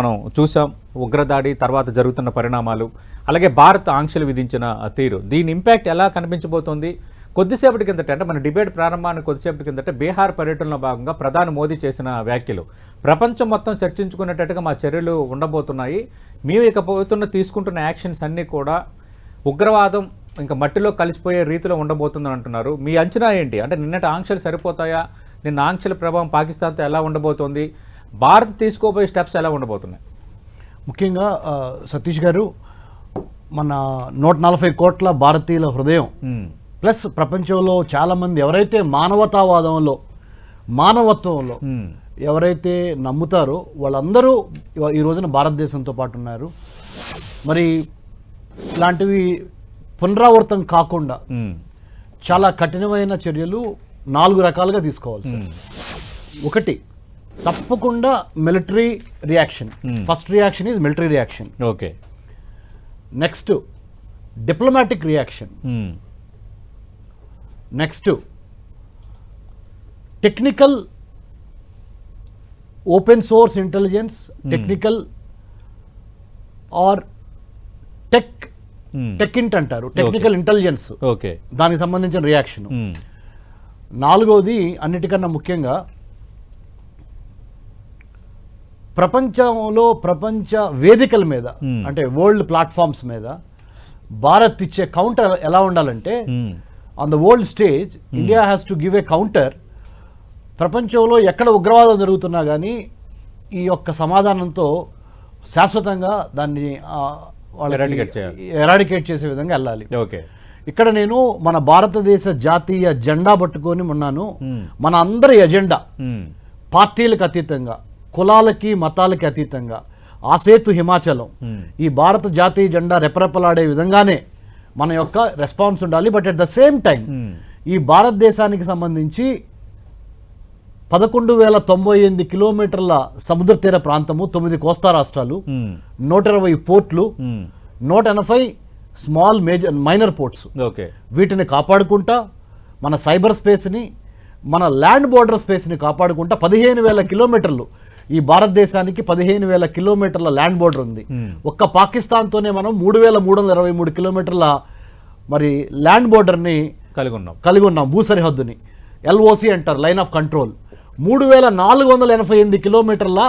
మనం చూసాం ఉగ్రదాడి తర్వాత జరుగుతున్న పరిణామాలు, అలాగే భారత్ ఆంక్షలు విధించిన తీరు, దీని ఇంపాక్ట్ ఎలా కనిపించబోతోంది? కొద్దిసేపటి కిందట అంటే మన డిబేట్ ప్రారంభానికి కొద్దిసేపటి కిందట బీహార్ పర్యటనలో భాగంగా ప్రధాని మోదీ చేసిన వ్యాఖ్యలు ప్రపంచం మొత్తం చర్చించుకునేటట్టుగా మా చర్యలు ఉండబోతున్నాయి. మేము ఇకపోతున్న తీసుకుంటున్న యాక్షన్స్ అన్నీ కూడా ఉగ్రవాదం ఇంకా మట్టిలో కలిసిపోయే రీతిలో ఉండబోతుందని అంటున్నారు. మీ అంచనా ఏంటి? అంటే నిన్నటి ఆంక్షలు సరిపోతాయా? నిన్న ఆంక్షల ప్రభావం పాకిస్తాన్తో ఎలా ఉండబోతోంది? భారత్ తీసుకోబోయే స్టెప్స్ ఎలా ఉండబోతున్నాయి? ముఖ్యంగా సతీష్ గారు, మన 140 కోట్ల భారతీయుల హృదయం ప్లస్ ప్రపంచంలో చాలామంది ఎవరైతే మానవతావాదంలో మానవత్వంలో ఎవరైతే నమ్ముతారో వాళ్ళందరూ ఈ రోజున భారతదేశంతో పాటు ఉన్నారు. మరి ఇలాంటివి పునరావృతం కాకుండా చాలా కఠినమైన చర్యలు 4 రకాలుగా తీసుకోవాలి. ఒకటి, తప్పకుండా military reaction. First reaction is military reaction. Okay. Next diplomatic reaction. Next technical open source intelligence, technical or techint అంటారు, టెక్నికల్ ఇంటెలిజెన్స్. ఓకే, దానికి సంబంధించిన రియాక్షన్. నాలుగోది, అన్నిటికన్నా ముఖ్యంగా ప్రపంచంలో ప్రపంచ వేదికల మీద అంటే వరల్డ్ ప్లాట్ఫామ్స్ మీద భారత్ ఇచ్చే కౌంటర్ ఎలా ఉండాలంటే, on the world stage India has to give a counter. ప్రపంచంలో ఎక్కడ ఉగ్రవాదం జరుగుతున్నా కానీ ఈ యొక్క సమాధానంతో శాశ్వతంగా దాన్ని ఎరాడికేట్ చేసే విధంగా వెళ్ళాలి. ఓకే. ఇక్కడ నేను మన భారతదేశ జాతీయ జెండా పట్టుకొని ఉన్నాను. మన అందరి ఎజెండా పార్టీలకు అతీతంగా, కులాలకి మతాలకి అతీతంగా ఆసేతు హిమాచలం, ఈ భారత జాతీయ జెండా రెపరెపలాడే విధంగానే మన యొక్క రెస్పాన్స్ ఉండాలి. But at the same time ఈ భారతదేశానికి సంబంధించి 11,098 కిలోమీటర్ల సముద్ర తీర ప్రాంతము, 9 కోస్తా రాష్ట్రాలు, 120 పోర్ట్లు, 180 స్మాల్ మైనర్ పోర్ట్స్. ఓకే. వీటిని కాపాడుకుంటా మన సైబర్ స్పేస్ని, మన ల్యాండ్ బోర్డర్ స్పేస్ని కాపాడుకుంటా 15,000 కిలోమీటర్లు, ఈ భారతదేశానికి 15,000 కిలోమీటర్ల ల్యాండ్ బోర్డర్ ఉంది. ఒక్క పాకిస్తాన్తోనే మనం 3,323 కిలోమీటర్ల మరి ల్యాండ్ బోర్డర్ని కలిగి ఉన్నాం, భూ సరిహద్దుని. ఎల్ఓసి అంటారు, లైన్ ఆఫ్ కంట్రోల్. 3,488 కిలోమీటర్ల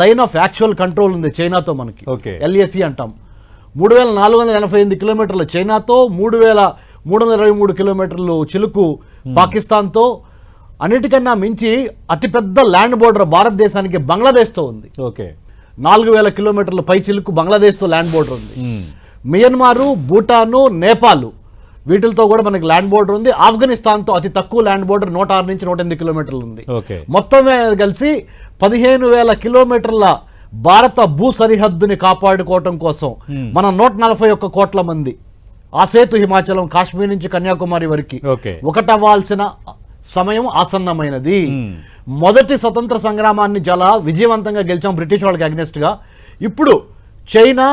లైన్ ఆఫ్ యాక్చువల్ కంట్రోల్ ఉంది చైనాతో మనకి, ఎల్ఏసి అంటాం. 3,488 కిలోమీటర్లు చైనాతో, 3,323 కిలోమీటర్లు చిలుకు పాకిస్తాన్తో. అన్నిటికన్నా మించి అతిపెద్ద ల్యాండ్ బోర్డర్ భారతదేశానికి బంగ్లాదేశ్తో ఉంది. 4,000 కిలోమీటర్ల పై చిలుకు బంగ్లాదేశ్తో ల్యాండ్ బోర్డర్ ఉంది. మియన్మారు, భూటాను, నేపాల్ వీటితో కూడా మనకి ల్యాండ్ బోర్డర్ ఉంది. ఆఫ్ఘనిస్తాన్తో అతి తక్కువ ల్యాండ్ బోర్డర్ 106 నుంచి 108 కిలోమీటర్లు ఉంది. మొత్తం కలిసి 15,000 కిలోమీటర్ల భారత భూ సరిహద్దుని కాపాడుకోవటం కోసం మన 141 కోట్ల మంది ఆసేతు హిమాచలం, కాశ్మీర్ నుంచి కన్యాకుమారి వరకు ఒకటవ్వాల్సిన సమయం ఆసన్నమైనది. మొదటి స్వతంత్ర సంగ్రామాన్ని చాలా విజయవంతంగా గెలిచాం బ్రిటిష్ వాళ్ళకి అగెనిస్ట్ గా. ఇప్పుడు చైనా,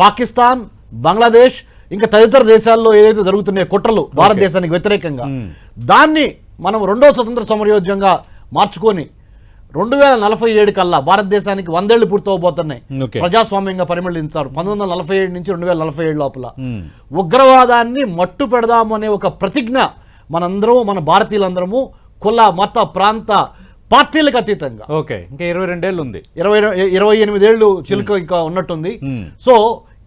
పాకిస్తాన్, బంగ్లాదేశ్ ఇంకా తదితర దేశాల్లో ఏదైతే జరుగుతున్నాయో కుట్రలు భారతదేశానికి వ్యతిరేకంగా, దాన్ని మనం రెండో స్వతంత్ర సమరయోధ్యంగా మార్చుకొని 2047 కల్లా భారతదేశానికి 100 ఏళ్లు పూర్తవబోతున్నాయి. ప్రజాస్వామ్యంగా పరిమళించారు 1947 నుంచి 2047 లోపల. ఉగ్రవాదాన్ని మట్టు పెడదాము అనే ఒక ప్రతిజ్ఞ మనందరము, మన భారతీయులందరము, కుల మత ప్రాంత పార్టీలకు అతీతంగా. ఓకే, ఇంకా 22 ఏళ్ళు ఉంది, 28 ఏళ్ళు చిలుక ఇంకా ఉన్నట్టుంది. సో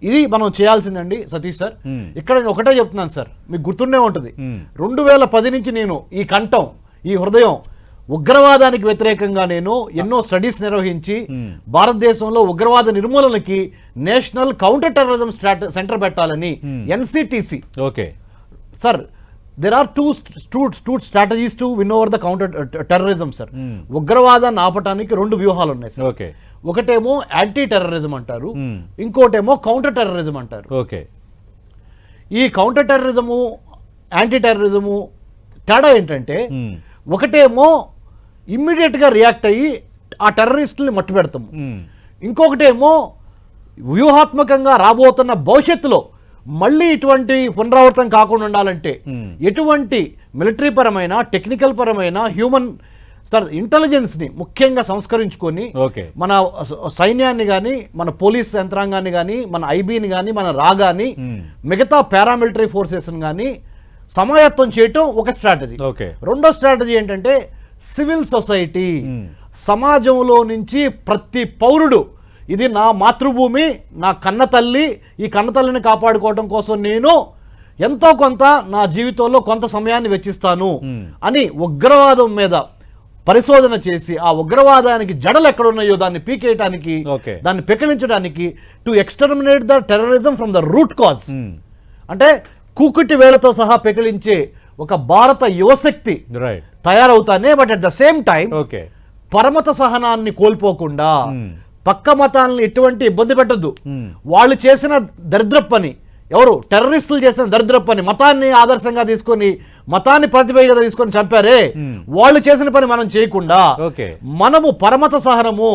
ఇది మనం చేయాల్సిందండి సతీష్ సార్. ఇక్కడ నేను ఒకటే చెప్తున్నాను సార్, మీకు గుర్తుండే ఉంటుంది, 2010 నుంచి నేను ఈ కంఠం, ఈ హృదయం ఉగ్రవాదానికి వ్యతిరేకంగా నేను ఎన్నో స్టడీస్ నిర్వహించి భారతదేశంలో ఉగ్రవాద నిర్మూలనకి నేషనల్ కౌంటర్ టెర్రరిజం సెంటర్ పెట్టాలని NCTC. Okay sir, there are two strategies to win over the counter terrorism sir. ఉగ్రవాదాన్ని ఆపటానికి 2 వ్యూహాలు ఉన్నాయి సార్. ఓకే. ఒకటేమో యాంటీ టెర్రరిజం అంటారు, ఇంకోటేమో కౌంటర్ టెర్రరిజం అంటారు. ఓకే. ఈ కౌంటర్ టెర్రరిజము, యాంటీ టెర్రరిజము తేడా ఏంటంటే, ఒకటేమో ఇమ్మీడియట్ గా రియాక్ట్ అయ్యి ఆ టెర్రరిస్టుల్ని మట్టు పెడతాము, ఇంకొకటేమో వ్యూహాత్మకంగా రాబోతున్న భవిష్యత్తులో మళ్ళీ ఇటువంటి పునరావృతం కాకుండా ఉండాలంటే ఎటువంటి మిలిటరీ పరమైన, టెక్నికల్ పరమైన, హ్యూమన్ సార్ ఇంటెలిజెన్స్ని ముఖ్యంగా సంస్కరించుకొని మన సైన్యాన్ని కానీ మన పోలీస్ యంత్రాంగాన్ని కానీ మన ఐబీని కానీ మన రాగాని మిగతా పారామిలిటరీ ఫోర్సెస్ని కానీ సమాయత్తం చేయటం ఒక స్ట్రాటజీ. రెండో స్ట్రాటజీ ఏంటంటే సివిల్ సొసైటీ, సమాజంలో నుంచి ప్రతి పౌరుడు ఇది నా మాతృభూమి, నా కన్న తల్లి, ఈ కన్న తల్లిని కాపాడుకోవడం కోసం నేను ఎంతో కొంత నా జీవితంలో కొంత సమయాన్ని వెచ్చిస్తాను అని ఉగ్రవాదం మీద పరిశోధన చేసి ఆ ఉగ్రవాదానికి జడలు ఎక్కడున్నాయో దాన్ని పీకేయటానికి, దాన్ని పెకిలించడానికి, to exterminate the terrorism from the root cause, అంటే కూకుటి వేళతో సహా పెకిలించే ఒక భారత యువశక్తి తయారవుతానే. But at the same time పరమత సహనాన్ని కోల్పోకుండా పక్క మతాలను ఎటువంటి ఇబ్బంది పెట్టద్దు. వాళ్ళు చేసిన దరిద్ర పని, ఎవరు టెర్రరిస్టులు చేసిన దరిద్ర పని, మతాన్ని ఆదర్శంగా తీసుకొని మతాన్ని ప్రతిభగా తీసుకొని చంపారే, వాళ్ళు చేసిన పని మనం చేయకుండా మనము పరమత సహనము,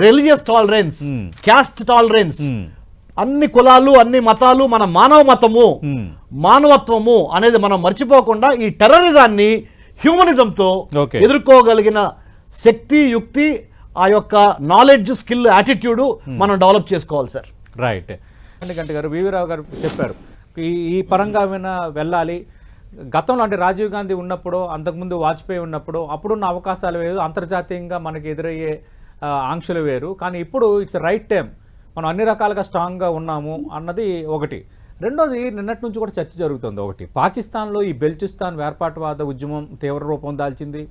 రిలీజియస్ టాలరెన్స్, క్యాస్ట్ టాలరెన్స్, అన్ని కులాలు అన్ని మతాలు మన మానవ మతము మానవత్వము అనేది మనం మర్చిపోకుండా ఈ టెర్రరిజాన్ని హ్యూమనిజంతో ఎదుర్కోగలిగిన శక్తి, యుక్తి, ఆ యొక్క నాలెడ్జ్, స్కిల్, యాటిట్యూడ్ మనం డెవలప్ చేసుకోవాలి సార్. రైట్. గంట గారు, వివి రావు గారు చెప్పారు ఈ పరంగా వెళ్ళాలి. గతంలో అంటే రాజీవ్ గాంధీ ఉన్నప్పుడు, అంతకుముందు వాజ్పేయి ఉన్నప్పుడు అప్పుడున్న అవకాశాలు వేరు, అంతర్జాతీయంగా మనకి ఎదురయ్యే ఆంక్షలు వేరు. కానీ ఇప్పుడు ఇట్స్ రైట్ టైం, మనం అన్ని రకాలుగా స్ట్రాంగ్గా ఉన్నాము అన్నది ఒకటి. రెండోది, నిన్నటి నుంచి కూడా చర్చ జరుగుతుంది. ఒకటి, పాకిస్తాన్లో ఈ బెల్చిస్తాన్ వేర్పాటువాద ఉద్యమం తీవ్ర రూపం దాల్చింది.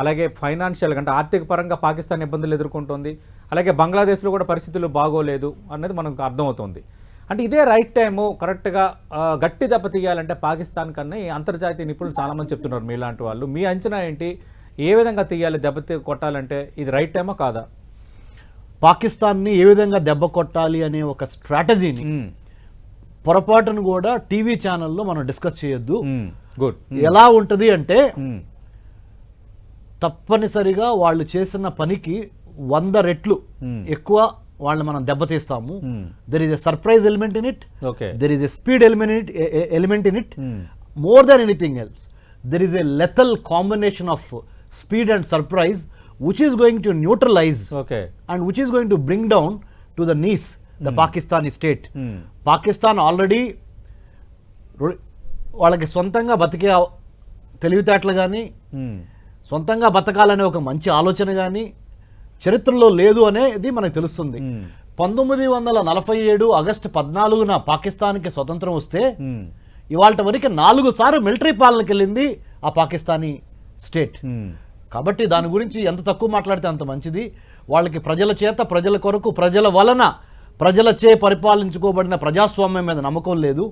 అలాగే ఫైనాన్షియల్గా అంటే ఆర్థిక పరంగా పాకిస్తాన్ ఇబ్బందులు ఎదుర్కొంటుంది. అలాగే బంగ్లాదేశ్లో కూడా పరిస్థితులు బాగోలేదు అన్నది మనకు అర్థమవుతుంది. అంటే ఇదే రైట్ టైము, కరెక్ట్గా గట్టి దెబ్బ తీయాలంటే పాకిస్తాన్ కన్నా అంతర్జాతీయ నిపుణులు చాలామంది చెప్తున్నారు. మీలాంటి వాళ్ళు, మీ అంచనా ఏంటి? ఏ విధంగా తీయాలి, దెబ్బ కొట్టాలంటే ఇది రైట్ టైమా కాదా? పాకిస్తాన్ని ఏ విధంగా దెబ్బ కొట్టాలి అనే ఒక స్ట్రాటజీని పొరపాటును కూడా టీవీ ఛానల్లో మనం డిస్కస్ చేయొద్దు. గుడ్. ఎలా ఉంటుంది అంటే తప్పనిసరిగా వాళ్ళు చేసిన పనికి 100 రెట్లు ఎక్కువ వాళ్ళని మనం దెబ్బతీస్తాము. There is a surprise element in it, there is a speed element in it. More than anything else, there is a lethal combination of speed and surprise which is going to neutralize and which is going to bring down to the knees the Pakistani state. Pakistan already వాళ్ళకి సొంతంగా బతికే తెలివితేటలు కానీ సొంతంగా బతకాలనే ఒక మంచి ఆలోచన కానీ చరిత్రలో లేదు అనేది మనకు తెలుస్తుంది. 1947 ఆగస్టు 14న పాకిస్తాన్కి స్వతంత్రం వస్తే ఇవాళ వరకు 4 సార్లు మిలిటరీ పాలనకి వెళ్ళింది ఆ పాకిస్తానీ స్టేట్. కాబట్టి దాని గురించి ఎంత తక్కువ మాట్లాడితే అంత మంచిది. వాళ్ళకి ప్రజల చేత, ప్రజల కొరకు, ప్రజల వలన, ప్రజలచే పరిపాలించుకోబడిన ప్రజాస్వామ్యం మీద నమ్మకం లేదు.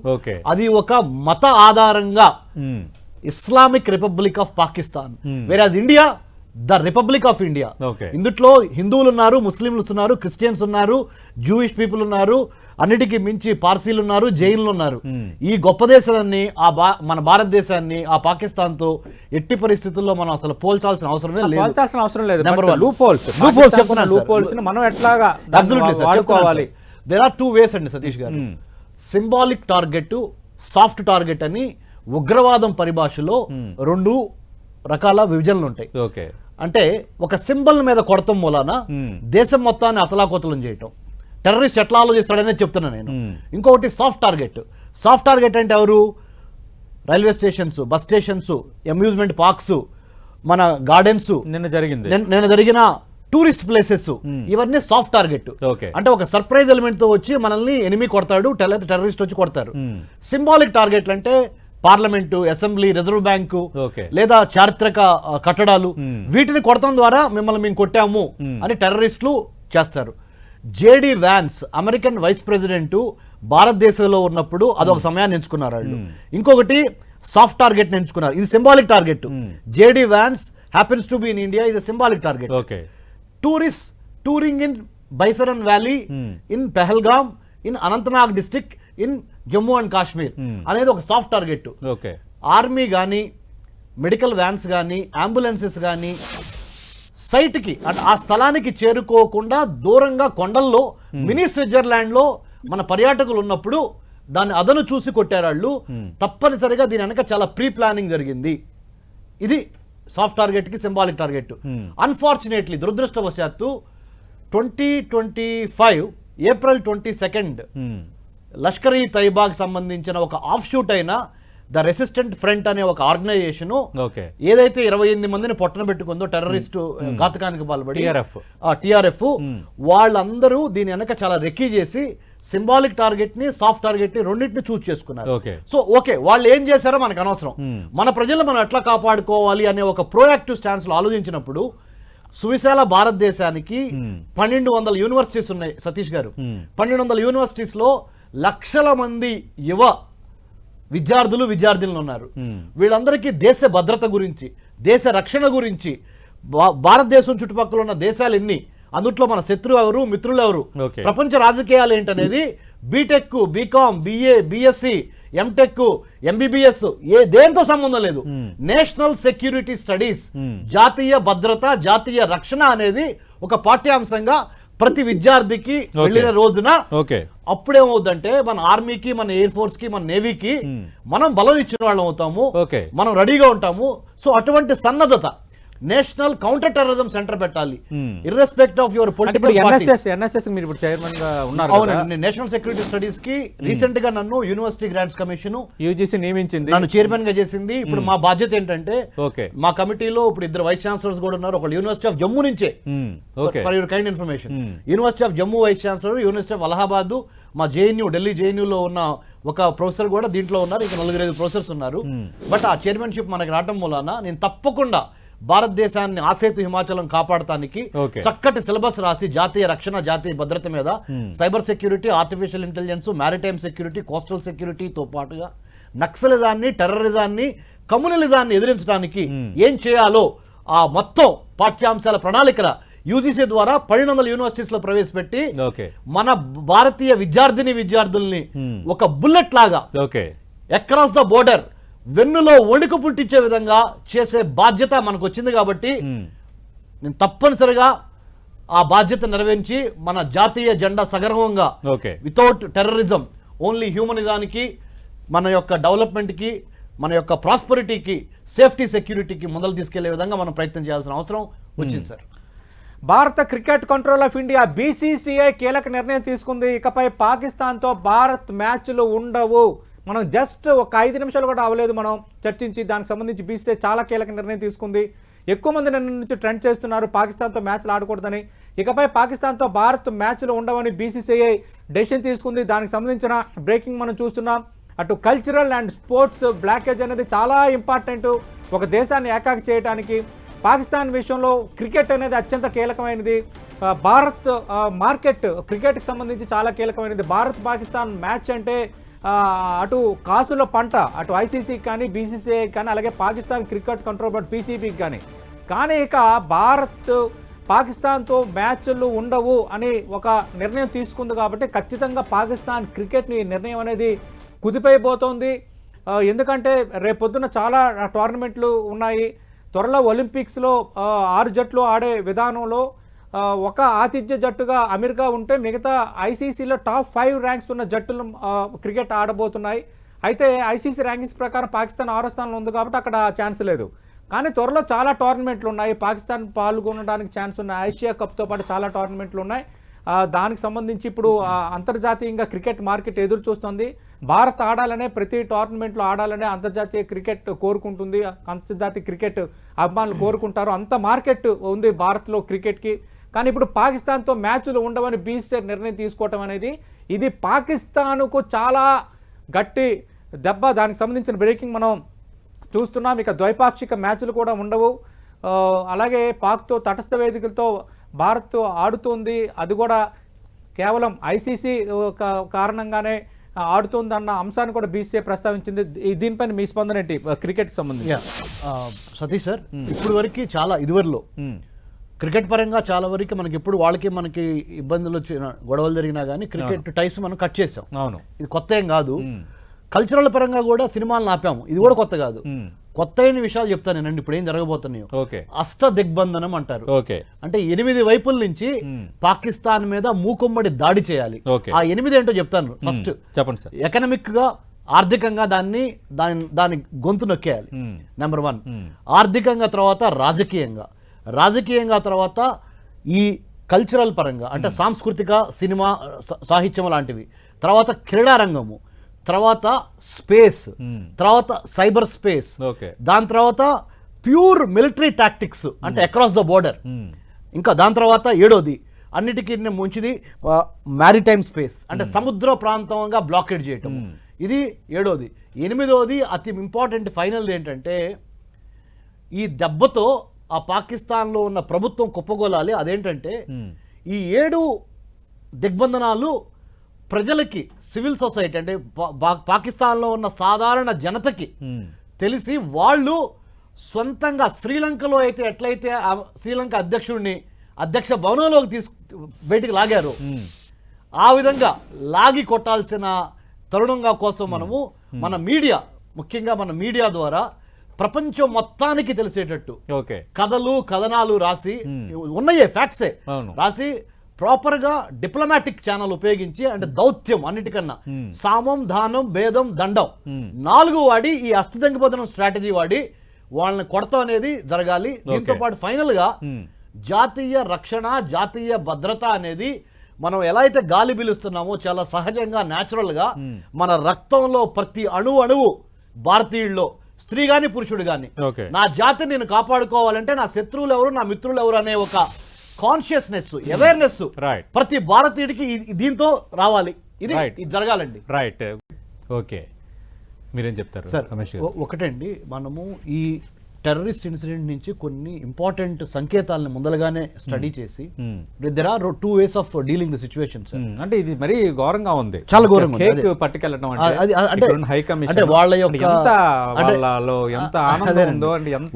అది ఒక మత ఆధారంగా Islamic republic of Pakistan, whereas India the republic of India. ఇందులో హిందువులు ఉన్నారు, ముస్లింలు ఉన్నారు, క్రిస్టియన్స్ ఉన్నారు, జూయిష్ పీపుల్ ఉన్నారు, అన్నిటికీ మించి పార్సీలు ఉన్నారు, జైన్లు ఉన్నారు. ఈ గొప్ప దేశాన్ని, మన భారతదేశాన్ని ఆ పాకిస్తాన్ తో ఎట్టి పరిస్థితుల్లో మనం అసలు పోల్చాల్సిన అవసరం లేదు. దేర్ ఆర్ 2 ways అండి సతీష్ గారు. సింబాలిక్ టార్గెట్, సాఫ్ట్ టార్గెట్ అని ఉగ్రవాదం పరిభాషలో 2 రకాల విభజనలు ఉంటాయి. అంటే ఒక సింబల్ మీద కొడతాం మూలాన దేశం మొత్తాన్ని అతలాకుతలం చేయటం, టెర్రరిస్ట్ ఎట్లా ఆలోచిస్తాడనే చెప్తున్నా నేను. ఇంకొకటి సాఫ్ట్ టార్గెట్. సాఫ్ట్ టార్గెట్ అంటే ఎవరు? Railway stations, bus stations, amusement parks, మన గార్డెన్స్, నిన్న జరిగిన టూరిస్ట్ ప్లేసెస్, ఇవన్నీ సాఫ్ట్ టార్గెట్. అంటే ఒక సర్ప్రైజ్ ఎలిమెంట్ తో వచ్చి మనల్ని ఎనిమి కొడతాడు, టెర్రరిస్ట్ వచ్చి కొడతారు. సింబాలిక్ టార్గెట్లు అంటే పార్లమెంటు, అసెంబ్లీ, రిజర్వ్ బ్యాంకు లేదా చారిత్రక కట్టడాలు, వీటిని కొడటం ద్వారా మిమ్మల్ని మేము కొట్టాము అని టెర్రరిస్టులు చేస్తారు. JD Vance American vice president భారతదేశంలో ఉన్నప్పుడు అదొక సమయాన్ని ఎంచుకున్నారు వాళ్ళు. ఇంకొకటి సాఫ్ట్ టార్గెట్ ఎంచుకున్నారు. ఇది symbolic target. JD Vance happens to be in India, ఇది symbolic target. Tourist touring in Baisaran valley, in Pahalgam, in Anantnag district, in Jammu and Kashmir అనేది ఒక సాఫ్ట్ టార్గెట్. ఆర్మీ కానీ, మెడికల్ వ్యాన్స్ కానీ, అంబులెన్సెస్ కానీ సైట్కి అంటే ఆ స్థలానికి చేరుకోకుండా దూరంగా కొండల్లో, మినీ స్విట్జర్లాండ్ లో మన పర్యాటకులు ఉన్నప్పుడు దాన్ని అదను చూసి కొట్టారు వాళ్ళు. తప్పనిసరిగా దీని వెనక చాలా ప్రీ ప్లానింగ్ జరిగింది. ఇది సాఫ్ట్ టార్గెట్ కి సింబాలిక్ టార్గెట్. అన్ఫార్చునేట్లీ దురదృష్టవశాత్తు 2025 ఏప్రిల్ 22 లష్కర్ ఈ తైబాకి సంబంధించిన ఒక ఆఫ్ షూట్ అయిన ద రెసిస్టెంట్ ఫ్రంట్ అనే ఒక ఆర్గనైజేషన్ ఏదైతే 28 మందిని పొట్టన పెట్టుకుందో టెర్రరిస్టు ఘాతకానికి పాల్పడి టిఆర్ఎఫ్ వాళ్ళందరూ దీని వెనక చాలా రెక్కీ చేసి సింబాలిక్ టార్గెట్ ని సాఫ్ట్ టార్గెట్ ని రెండింటిని చూస్ చేసుకున్నారు. సో ఓకే, వాళ్ళు ఏం చేశారో మనకు అనవసరం. మన ప్రజలు మనం ఎట్లా కాపాడుకోవాలి అనే ఒక ప్రోయాక్టివ్ స్టాన్స్ లో ఆలోచించినప్పుడు సువిశాల భారతదేశానికి 1200 యూనివర్సిటీస్ ఉన్నాయి సతీష్ గారు. 1200 యూనివర్సిటీస్ లో లక్షల మంది యువ విద్యార్థులు ఉన్నారు. వీళ్ళందరికీ దేశ భద్రత గురించి, దేశ రక్షణ గురించి, భారతదేశం చుట్టుపక్కల ఉన్న దేశాలు ఎన్ని, అందుట్లో మన శత్రువు ఎవరు, మిత్రులు ఎవరు, ప్రపంచ రాజకీయాలు ఏంటనేది BTech, BCom, BA, BSc, MTech, MBBS దేంతో సంబంధం లేదు. నేషనల్ సెక్యూరిటీ స్టడీస్, జాతీయ భద్రత, జాతీయ రక్షణ అనేది ఒక పాఠ్యాంశంగా ప్రతి విద్యార్థికి వెళ్ళిన రోజున అప్పుడేమవుతుందంటే మన ఆర్మీకి, మన ఎయిర్ ఫోర్స్ కి, మన నేవీకి మనం బలం ఇచ్చిన వాళ్ళం అవుతాము, మనం రెడీగా ఉంటాము. సో అటువంటి సన్నద్ధత నేషనల్ కౌంటర్ టెర్రరిజం సెంటర్ పెట్టాలి, ఇర్రెస్పెక్ట్ ఆఫ్ యువర్ పొలిటికల్ ఎన్ఎస్ఎస్ మీరు ఇప్పుడు చైర్మన్ గా ఉన్నారు. అవునండి, నేషనల్ సెక్యూరిటీ స్టడీస్ కి రీసెంట్ గా నన్ను యూనివర్సిటీ గ్రాంట్స్ కమిషన్ యూజీసీ నియమించింది, నన్ను చైర్మన్ గా చేసింది. ఇప్పుడు మా బాధ్యత ఏంటంటే మా కమిటీలో ఇప్పుడు 2 వైస్ ఛాన్సలర్స్ కూడా ఉన్నారు. ఒకళ్ళు యూనివర్సిటీ ఆఫ్ జమ్మూ నుంచే, for your kind information, university of Jammu vice chancellor, university of Allahabad, మా జేఎన్యూ, ఢిల్లీ జేఎన్యూలో ఉన్న ఒక ప్రొఫెసర్ కూడా దీంట్లో ఉన్నారు. ఇంకా 4-5 ప్రొఫెసర్స్ ఉన్నారు. బట్ ఆ చైర్మన్షిప్ మనకి రావడం మూలాన నేను తప్పకుండా భారతదేశాన్ని ఆసేతు హిమాచలం కాపాడటానికి చక్కటి సిలబస్ రాసి జాతీయ రక్షణ, జాతీయ భద్రత మీద, cyber security, artificial intelligence, maritime security, coastal సెక్యూరిటీతో పాటుగా నక్సలిజాన్ని, టెర్రరిజాన్ని, కమ్యూనలిజాన్ని ఎదిరించడానికి ఏం చేయాలో ఆ మొత్తం పాఠ్యాంశాల ప్రణాళికల యూజీసీ ద్వారా 1200 యూనివర్సిటీస్ లో ప్రవేశపెట్టి మన భారతీయ విద్యార్థుల్ని ఒక బుల్లెట్ లాగా అక్రాస్ ద బోర్డర్ వెన్నులో వణుకు పుట్టించే విధంగా చేసే బాధ్యత మనకు వచ్చింది. కాబట్టి నేను తప్పనిసరిగా ఆ బాధ్యత నెరవేర్చి మన జాతీయ జెండా సగర్వంగా వితౌట్ టెర్రరిజం, ఓన్లీ హ్యూమనిజానికి, మన యొక్క డెవలప్మెంట్కి, మన యొక్క ప్రాస్పరిటీకి, సేఫ్టీ సెక్యూరిటీకి ముందలు తీసుకెళ్లే విధంగా మనం ప్రయత్నం చేయాల్సిన అవసరం వచ్చింది సార్. భారత cricket control of India BCCI కీలక నిర్ణయం తీసుకుంది. ఇకపై పాకిస్తాన్తో భారత్ మ్యాచ్లు ఉండవు. మనం జస్ట్ ఒక 5 నిమిషాలు కూడా అవ్వలేదు మనం చర్చించి, దానికి సంబంధించి బీసీసీఐ చాలా కీలక నిర్ణయం తీసుకుంది. ఎక్కువ మంది నిన్న నుంచి ట్రెండ్ చేస్తున్నారు పాకిస్తాన్తో మ్యాచ్లు ఆడకూడదని. ఇకపై పాకిస్తాన్తో భారత్ మ్యాచ్లు ఉండవని బీసీసీఐ డెసిషన్ తీసుకుంది. దానికి సంబంధించిన బ్రేకింగ్ మనం చూస్తున్నాం. అటు కల్చరల్ అండ్ స్పోర్ట్స్ బ్లాకేజ్ అనేది చాలా ఇంపార్టెంట్ ఒక దేశాన్ని ఏకాకి చేయడానికి. పాకిస్తాన్ విషయంలో క్రికెట్ అనేది అత్యంత కీలకమైనది. భారత్ మార్కెట్ క్రికెట్కి సంబంధించి చాలా కీలకమైనది. భారత్ పాకిస్తాన్ మ్యాచ్ అంటే అటు కాసుల పంట, అటు ఐసీసీకి కానీ, బీసీసీఐకి కానీ, అలాగే పాకిస్తాన్ క్రికెట్ కంట్రోల్ బోర్డ్ పీసీబీకి కానీ ఇక భారత్ పాకిస్తాన్తో మ్యాచ్లు ఉండవు అని ఒక నిర్ణయం తీసుకుంది. కాబట్టి ఖచ్చితంగా పాకిస్తాన్ క్రికెట్ని నిర్ణయం అనేది కుదిపైపోతోంది. ఎందుకంటే రేపొద్దున చాలా టోర్నమెంట్లు ఉన్నాయి. త్వరలో ఒలింపిక్స్లో 6 జట్లు ఆడే విధానంలో ఒక ఆతిథ్య జట్టుగా అమెరికా ఉంటే మిగతా ఐసీసీలో టాప్ 5 ర్యాంక్స్ ఉన్న జట్టులు క్రికెట్ ఆడబోతున్నాయి. అయితే ఐసీసీ ర్యాంకింగ్స్ ప్రకారం పాకిస్తాన్ 6వ స్థానంలో ఉంది కాబట్టి అక్కడ ఛాన్స్ లేదు. కానీ త్వరలో చాలా టోర్నమెంట్లు ఉన్నాయి. పాకిస్తాన్ పాల్గొనడానికి ఛాన్స్ ఉన్నాయి. ఆసియా కప్తో పాటు చాలా టోర్నమెంట్లు ఉన్నాయి. దానికి సంబంధించి ఇప్పుడు అంతర్జాతీయంగా క్రికెట్ మార్కెట్ ఎదురు చూస్తుంది. భారత్ ఆడాలనే, ప్రతి టోర్నమెంట్లో ఆడాలనే అంతర్జాతీయ క్రికెట్ కోరుకుంటుంది. అంతర్జాతీయ క్రికెట్ అభిమానులు కోరుకుంటారు. అంత మార్కెట్ ఉంది భారత్లో క్రికెట్కి. కానీ ఇప్పుడు పాకిస్తాన్తో మ్యాచ్లు ఉండవని బీసీసీఐ నిర్ణయం తీసుకోవటం అనేది ఇది పాకిస్తాన్కు చాలా గట్టి దెబ్బ. దానికి సంబంధించిన బ్రేకింగ్ మనం చూస్తున్నాం. ఇక ద్వైపాక్షిక మ్యాచ్లు కూడా ఉండవు. అలాగే పాక్తో తటస్థ వేదికలతో భారత్ ఆడుతుంది. అది కూడా కేవలం ఐసీసీ కారణంగానే ఆడుతుందన్న అంశాన్ని కూడా బీసీసీఐ ప్రస్తావించింది. దీనిపైన మీ స్పందన ఏంటి క్రికెట్కి సంబంధించి? సతీష్ సార్, ఇప్పుడు వరకు చాలా ఇదివరలో క్రికెట్ పరంగా చాలా వరకు మనకి ఇప్పుడు మనకి ఇబ్బందులు వచ్చిన గొడవలు జరిగినా కానీ క్రికెట్ టైస్ మనం కట్ చేసాం. అవును, ఇది కొత్త ఏం కాదు. కల్చరల్ పరంగా కూడా సినిమాలను ఆపాము. ఇది కూడా కొత్త కాదు. కొత్త అయిన విషయాలు చెప్తాను నేను. ఇప్పుడు ఏం జరగబోతున్నాయో అష్ట దిగ్బంధనం అంటారు. అంటే 8 వైపుల నుంచి పాకిస్తాన్ మీద మూకుమ్మడి దాడి చేయాలి. ఆ 8 ఏంటో చెప్తాను. ఫస్ట్ చెప్పండి సార్. ఎకనామిక్ గా ఆర్థికంగా దాని గొంతు నొక్కేయాలి. నెంబర్ 1 ఆర్థికంగా, తర్వాత రాజకీయంగా తర్వాత ఈ కల్చరల్ పరంగా అంటే సాంస్కృతిక, సినిమా, సాహిత్యం లాంటివి, తర్వాత క్రీడా రంగము, తర్వాత స్పేస్, తర్వాత సైబర్ స్పేస్, దాని తర్వాత ప్యూర్ మిలిటరీ టాక్టిక్స్ అంటే అక్రాస్ ద బోర్డర్, ఇంకా దాని తర్వాత 7వది అన్నిటికీ ముంచిది మ్యారిటైమ్ స్పేస్ అంటే సముద్ర ప్రాంతంగా బ్లాకేడ్ చేయటం, ఇది 7వది. 8వది అతి ఇంపార్టెంట్ ఫైనల్ ఏంటంటే ఈ దెబ్బతో ఆ పాకిస్తాన్లో ఉన్న ప్రభుత్వం కుప్పగోలాలి. అదేంటంటే ఈ 7 దిగ్బంధనాలు ప్రజలకి, సివిల్ సొసైటీ అంటే పాకిస్తాన్లో ఉన్న సాధారణ జనతకి తెలిసి వాళ్ళు సొంతంగా శ్రీలంకలో అయితే ఎట్లయితే శ్రీలంక అధ్యక్షుడిని అధ్యక్ష భవనంలోకి బయటికి లాగారు, ఆ విధంగా లాగి కొట్టాల్సిన తరుణంగా కోసం మనము మన మీడియా, ముఖ్యంగా మన మీడియా ద్వారా ప్రపంచం మొత్తానికి తెలిసేటట్టు కథలు, కథనాలు రాసి ఉన్నాయే ఫ్యాక్ట్సే రాసి ప్రాపర్గా డిప్లొమాటిక్ ఛానల్ ఉపయోగించి అంటే దౌత్యం అన్నిటికన్నా సామం, దానం, భేదం, దండం 4 వాడి ఈ అస్త్రదంగబోధనం స్ట్రాటజీ వాడి వాళ్ళని కొడతాం అనేది జరగాలి. దీంతో పాటు ఫైనల్ గా జాతీయ రక్షణ, జాతీయ భద్రత అనేది మనం ఎలా అయితే గాలి పీలుస్తున్నామో చాలా సహజంగా, న్యాచురల్ గా మన రక్తంలో ప్రతి అణువు భారతీయుల్లో, స్త్రీ గాని పురుషుడు గాని, నా జాతిని నేను కాపాడుకోవాలంటే నా శత్రువులు ఎవరు, నా మిత్రులు ఎవరు అనే ఒక కాన్షియస్నెస్, అవేర్నెస్ ప్రతి భారతీయుడికి దీంతో రావాలి. ఇది జరగాలండి. రైట్, ఓకే, మీరేం చెప్తారు సార్? ఒకటండి, మనము ఈ టెర్రరిస్ట్ ఇన్సిడెంట్ నుంచి కొన్ని ఇంపార్టెంట్ సంకేతాలను ముందలుగానే స్టడీ చేసి there are 2 ways of dealing the situation. అంటే ఇది మరీ ఘోరంగా ఉంది, చాలా ఘోరంగా కేక్ పట్టుకెళ్ళడం అంటే వాళ్ళ యొక్క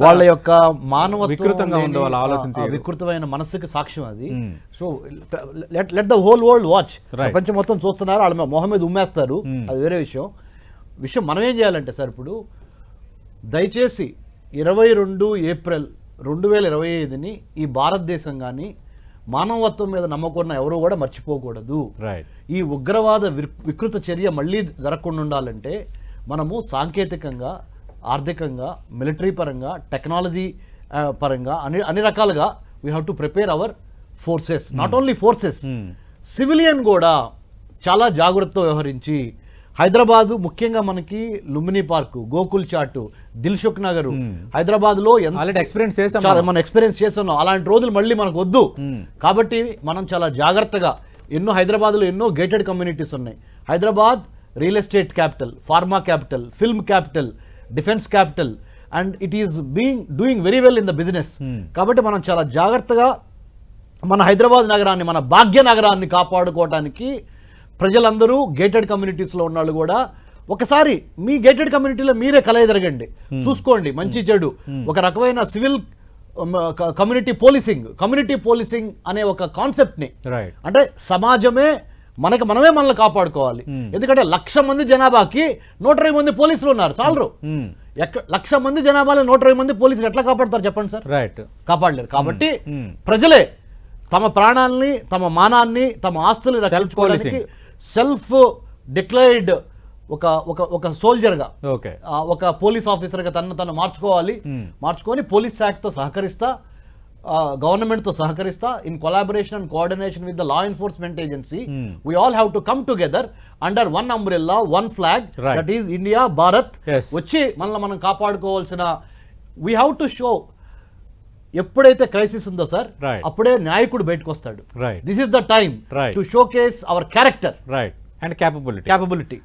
వాళ్ళ యొక్క మానవ వికృతంగా ఉందో వాళ్ళ ఆలోచన, వికృతమైన మనసుకి సాక్ష్యం అది. So let the whole world watch, ప్రపంచం మొత్తం చూస్తున్నారు, వాళ్ళ మొహమ్మద్ ఉమ్మేస్తారు, అది వేరే విషయం. మనం ఏం చేయాలంటే సార్, ఇప్పుడు దయచేసి 22 ఏప్రిల్ 2025ని ఈ భారతదేశం కానీ మానవత్వం మీద నమ్మకం ఎవరు కూడా మర్చిపోకూడదు. ఈ ఉగ్రవాద వికృత చర్య మళ్ళీ జరగకుండా ఉండాలంటే మనము సాంకేతికంగా, ఆర్థికంగా, మిలిటరీ పరంగా, టెక్నాలజీ పరంగా అన్ని రకాలుగా we have to prepare our forces. Not only forces, civilian కూడా చాలా జాగ్రత్తగా వ్యవహరించి హైదరాబాద్, ముఖ్యంగా మనకి లుంబిని పార్క్, గోకుల్ చాట్, దిల్సుఖ్ నగర్, హైదరాబాద్ లో మనం ఎక్స్పీరియన్స్ చేస్తున్నాం. అలాంటి రోజులు మళ్ళీ మనకు వద్దు. కాబట్టి మనం చాలా జాగ్రత్తగా, హైదరాబాద్ లో ఎన్నో గేటెడ్ కమ్యూనిటీస్ ఉన్నాయి. Hyderabad real estate capital, pharma capital, film capital, defence capital, and it is doing very well in the business. కాబట్టి మనం చాలా జాగ్రత్తగా మన హైదరాబాద్ నగరాన్ని, మన భాగ్య నగరాన్ని కాపాడుకోవడానికి ప్రజలందరూ, గేటెడ్ కమ్యూనిటీస్లో ఉన్న వాళ్ళు కూడా ఒకసారి మీ గేటెడ్ కమ్యూనిటీలో మీరే కలయదరగండి, చూసుకోండి మంచి చెడు. ఒక రకమైన సివిల్ కమ్యూనిటీ పోలీసింగ్ అనే ఒక కాన్సెప్ట్ ని, అంటే సమాజమే మనమే మనల్ని కాపాడుకోవాలి. ఎందుకంటే 1,00,000 మంది జనాభాకి 120 మంది పోలీసులు ఉన్నారు, చాలరు. 1,00,000 మంది జనాభాలో 120 మంది పోలీసులు ఎట్లా కాపాడతారు చెప్పండి సార్? కాపాడలేరు. కాబట్టి ప్రజలే తమ ప్రాణాలని, తమ మానాన్ని, తమ ఆస్తులు రక్షించుకోవడానికి సెల్ఫ్ డిక్లైర్డ్ ఒక సోల్జర్ గా, ఒక పోలీస్ ఆఫీసర్ గా తను మార్చుకొని పోలీస్ యాక్ట్ తో సహకరిస్తా, గవర్నమెంట్ తో సహకరిస్తా, in collaboration and coordination with the law enforcement agency, we all have to come together under one umbrella, one flag, that is India, Bharat. వచ్చి మనం కాపాడుకోవాల్సిన, we have to show. ఎప్పుడైతే క్రైసిస్ ఉందో sir, అప్పుడే నాయకుడు బయటకు వస్తాడు. This is the time to showcase our character and capability.